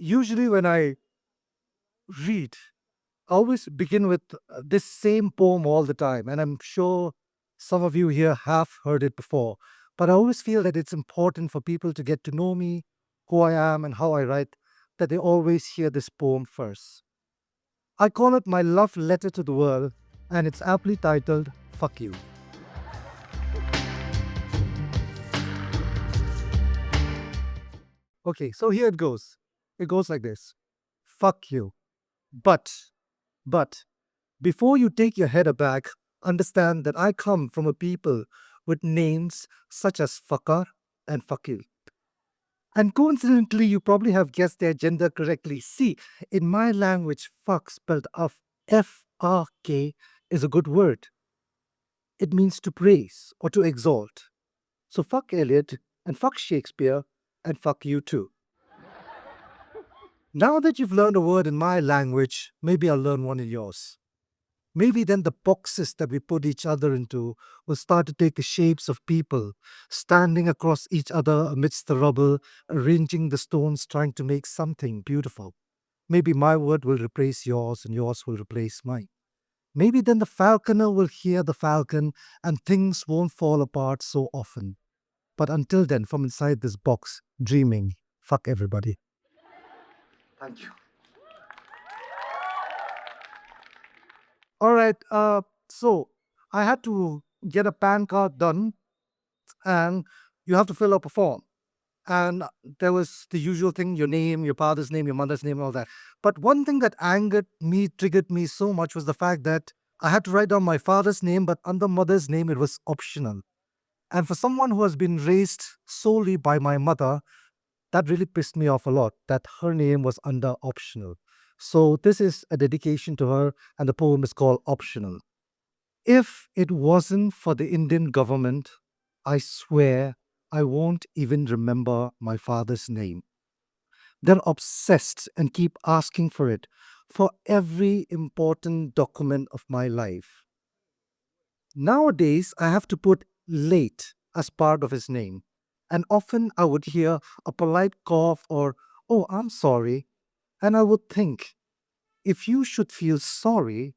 Usually, when I read, I always begin with this same poem all the time, and I'm sure some of you here have heard it before. But I always feel that it's important for people to get to know me, who I am, and how I write, that they always hear this poem first. I call it my love letter to the world, and it's aptly titled Fuck You. Okay, so here it goes. It goes like this: Fuck you. But, but, before you take your head aback, understand that I come from a people with names such as Fakar and Fakil. And coincidentally, you probably have guessed their gender correctly. See, in my language, fuck spelled F-R-K is a good word. It means to praise or to exalt. So fuck Eliot and fuck Shakespeare and fuck you too. Now that you've learned a word in my language, maybe I'll learn one in yours. Maybe then the boxes that we put each other into will start to take the shapes of people, standing across each other amidst the rubble, arranging the stones, trying to make something beautiful. Maybe my word will replace yours and yours will replace mine. Maybe then the falconer will hear the falcon and things won't fall apart so often. But until then, from inside this box, dreaming, fuck everybody. Thank you. All right. So I had to get a PAN card done, and you have to fill up a form. And there was the usual thing: your name, your father's name, your mother's name, all that. But one thing that angered me, triggered me so much was the fact that I had to write down my father's name, but under mother's name, it was optional. And for someone who has been raised solely by my mother, that really pissed me off a lot, that her name was under optional. So this is a dedication to her, and the poem is called Optional. If it wasn't for the Indian government, I swear I won't even remember my father's name. They're obsessed and keep asking for it for every important document of my life. Nowadays, I have to put late as part of his name. And often I would hear a polite cough or, oh, I'm sorry. And I would think, if you should feel sorry,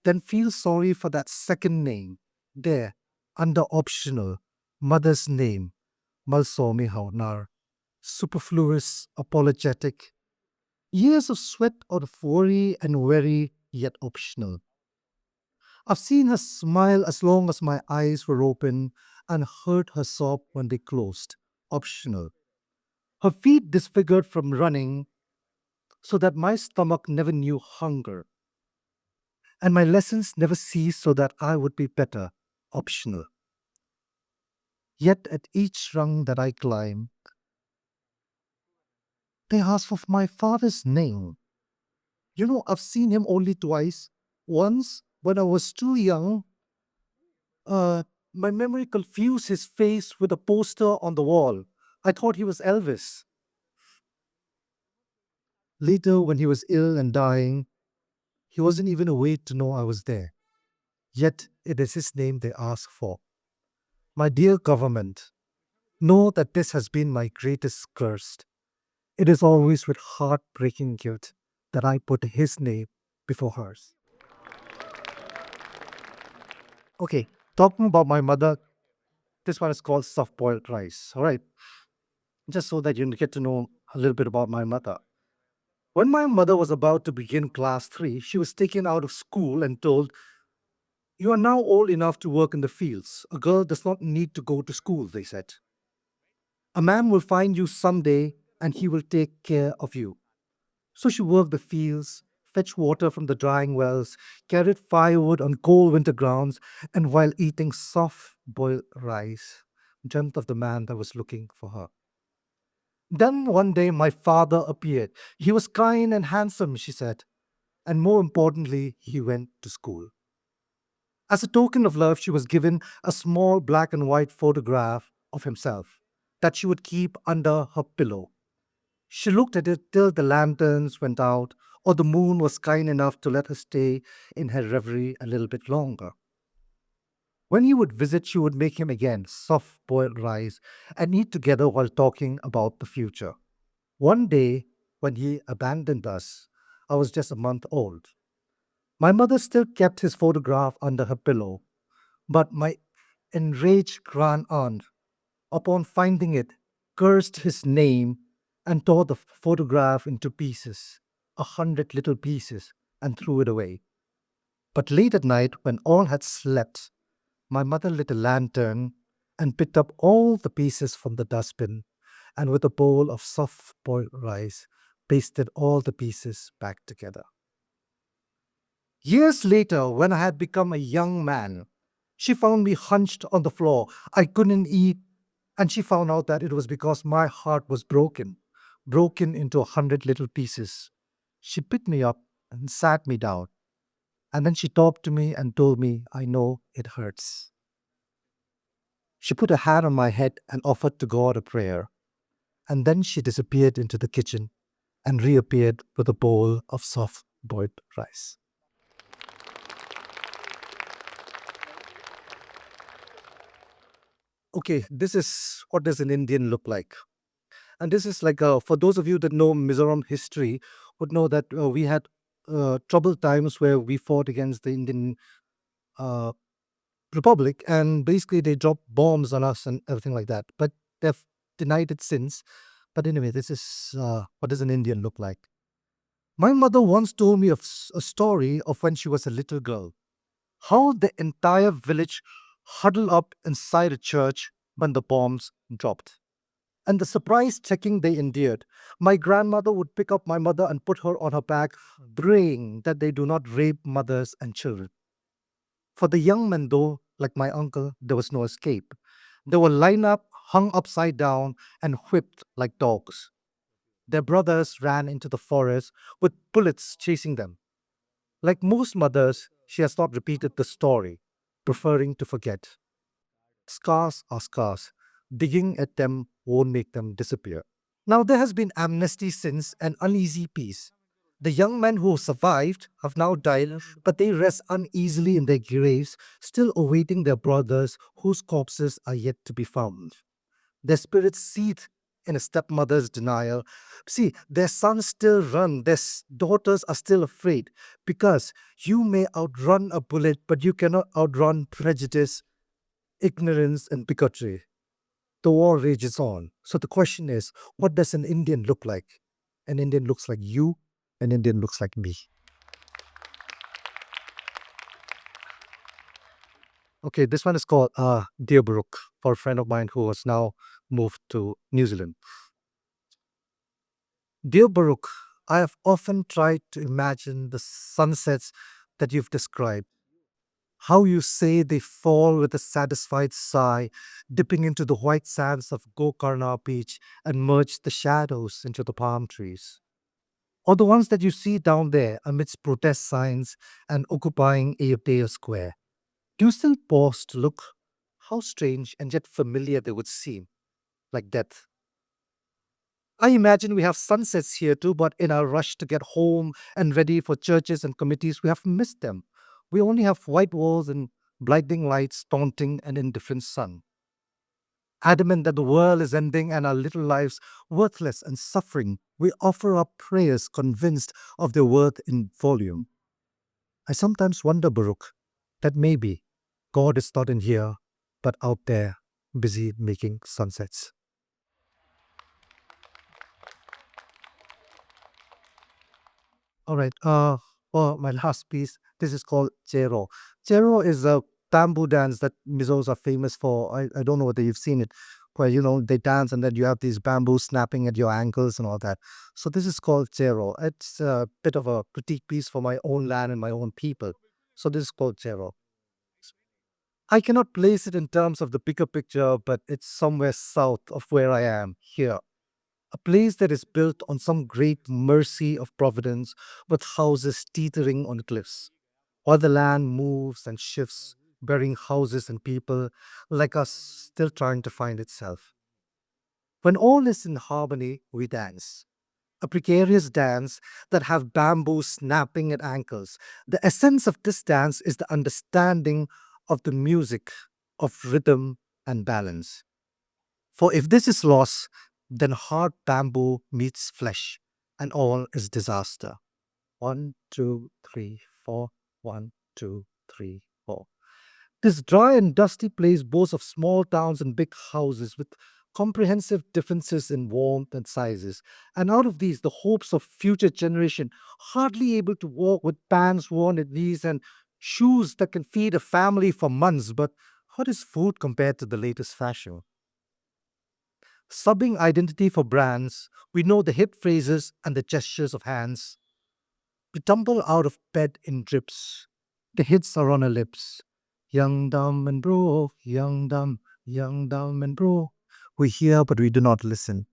then feel sorry for that second name. There, under optional, mother's name, Malsomi Haunar. Superfluous, apologetic. Years of sweat of worry and worry, yet optional. I've seen her smile as long as my eyes were open and heard her sob when they closed. Optional. Her feet disfigured from running so that my stomach never knew hunger. And my lessons never ceased so that I would be better. Optional. Yet at each rung that I climb, they ask for my father's name. You know, I've seen him only twice. Once, when I was too young, uh, my memory confused his face with a poster on the wall. I thought he was Elvis. Later, when he was ill and dying, he wasn't even awake to know I was there. Yet, it is his name they ask for. My dear government, know that this has been my greatest curse. It is always with heartbreaking guilt that I put his name before hers. Okay, talking about my mother, this one is called soft boiled rice. All right, just so that you get to know a little bit about my mother. When my mother was about to begin class 3, she was taken out of school and told, "You are now old enough to work in the fields. A girl does not need to go to school," they said. "A man will find you someday and he will take care of you." So she worked the fields, fetched water from the drying wells, carried firewood on cold winter grounds, and while eating soft boiled rice, dreamt of the man that was looking for her. Then one day my father appeared. He was kind and handsome, she said, and more importantly, he went to school. As a token of love, she was given a small black and white photograph of himself that she would keep under her pillow. She looked at it till the lanterns went out, or the moon was kind enough to let her stay in her reverie a little bit longer. When he would visit, she would make him again soft boiled rice and eat together while talking about the future. One day, when he abandoned us. I was just a month old. My mother still kept his photograph under her pillow, but my enraged grand aunt, upon finding it, cursed his name and tore the photograph into pieces, 100 little pieces, and threw it away. But late at night, when all had slept, my mother lit a lantern and picked up all the pieces from the dustbin, and with a bowl of soft boiled rice, pasted all the pieces back together. Years later, when I had become a young man, she found me hunched on the floor. I couldn't eat, and she found out that it was because my heart was broken into 100 little pieces. She picked me up and sat me down, and then she talked to me and told me, I know it hurts. She put a hand on my head and offered to God a prayer, and then she disappeared into the kitchen and reappeared with a bowl of soft boiled rice. Okay, this is what does an Indian look like? And this is like, for those of you that know Mizoram history, would know that we had troubled times where we fought against the Indian uh, Republic, and basically they dropped bombs on us and everything like that. But they've denied it since. But anyway, this is what does an Indian look like? My mother once told me of a story of when she was a little girl, how the entire village huddled up inside a church when the bombs dropped. And the surprise checking they endured. My grandmother would pick up my mother and put her on her back, praying that they do not rape mothers and children. For the young men, though, like my uncle, there was no escape. They were lined up, hung upside down, and whipped like dogs. Their brothers ran into the forest with bullets chasing them. Like most mothers, she has not repeated the story, preferring to forget. Scars are scars. Digging at them won't make them disappear. Now there has been amnesty since, an uneasy peace. The young men who survived have now died, but they rest uneasily in their graves, still awaiting their brothers whose corpses are yet to be found. Their spirits seethe in a stepmother's denial. See, their sons still run, their daughters are still afraid, because you may outrun a bullet, but you cannot outrun prejudice, ignorance, and bigotry. The war rages on. So the question is, what does an Indian look like? An Indian looks like you, an Indian looks like me. Okay, this one is called Dear Brook, for a friend of mine who has now moved to New Zealand. Dear Baruch, I have often tried to imagine the sunsets that you've described. How you say they fall with a satisfied sigh, dipping into the white sands of Gokarna Beach and merge the shadows into the palm trees. Or the ones that you see down there amidst protest signs and occupying Ayutthaya Square. Do you still pause to look? How strange and yet familiar they would seem, like death. I imagine we have sunsets here too, but in our rush to get home and ready for churches and committees, we have missed them. We only have white walls and blinding lights, taunting an indifferent sun. Adamant that the world is ending and our little lives worthless and suffering, we offer up prayers convinced of their worth in volume. I sometimes wonder, Baruch, that maybe God is not in here, but out there, busy making sunsets. All right. For my last piece, this is called Chero. Chero is a bamboo dance that Mizos are famous for. I don't know whether you've seen it, where they dance and then you have these bamboo snapping at your ankles and all that. So this is called Chero. It's a bit of a critique piece for my own land and my own people. So this is called Chero. I cannot place it in terms of the bigger picture, but it's somewhere south of where I am here, a place that is built on some great mercy of providence with houses teetering on cliffs, while the land moves and shifts, burying houses and people like us still trying to find itself. When all is in harmony, we dance. A precarious dance that have bamboo snapping at ankles. The essence of this dance is the understanding of the music, of rhythm and balance. For if this is lost, then hard bamboo meets flesh. and all is disaster. One, two, three, four. One, two, three, four. This dry and dusty place boasts of small towns and big houses with comprehensive differences in warmth and sizes. And out of these, the hopes of future generation hardly able to walk with pants worn at knees and shoes that can feed a family for months. But what is food compared to the latest fashion? Subbing identity for brands, we know the hip phrases and the gestures of hands. We tumble out of bed in drips. The hits are on our lips. Young, dumb, and bro, young, dumb, and bro. We hear, but we do not listen.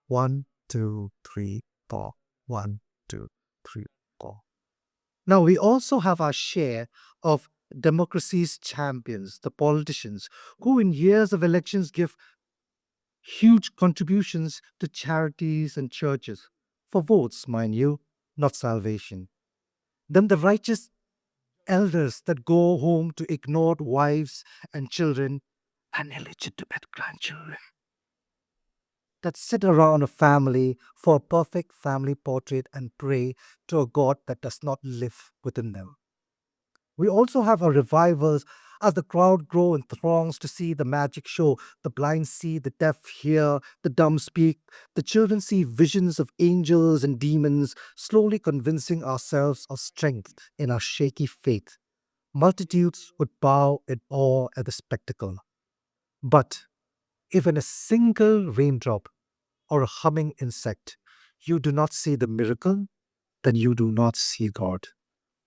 One, two, three, four. One, two, three, four. Now, we also have our share of democracy's champions, the politicians, who in years of elections give huge contributions to charities and churches. For votes, mind you, not salvation. Then the righteous elders that go home to ignored wives and children and illegitimate grandchildren that sit around a family for a perfect family portrait and pray to a God that does not live within them. We also have our revivals as the crowd grow in throngs to see the magic show. The blind see, the deaf hear, the dumb speak. The children see visions of angels and demons, slowly convincing ourselves of strength in our shaky faith. Multitudes would bow in awe at the spectacle. But if in a single raindrop or a humming insect you do not see the miracle, then you do not see God.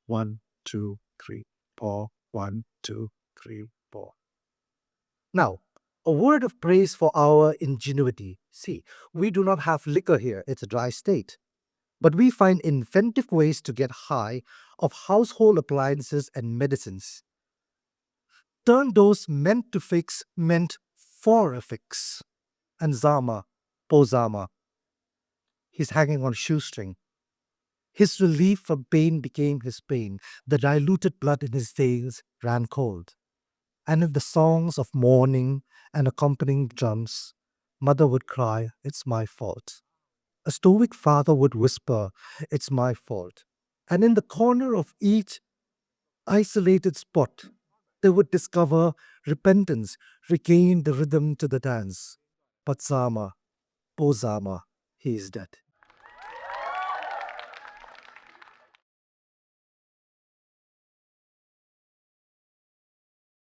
One, two, three, four. One, two, three, four. Now, a word of praise for our ingenuity. See, we do not have liquor here, it's a dry state. But we find inventive ways to get high of household appliances and medicines. Turn those meant to fix meant for a fix. And Zama, poor Zama, he's hanging on a shoestring. His relief from pain became his pain. The diluted blood in his veins ran cold. And in the songs of mourning and accompanying drums, mother would cry, "It's my fault." A stoic father would whisper, "It's my fault." And in the corner of each isolated spot, they would discover repentance, regain the rhythm to the dance. But Zama, poor Zama, he is dead.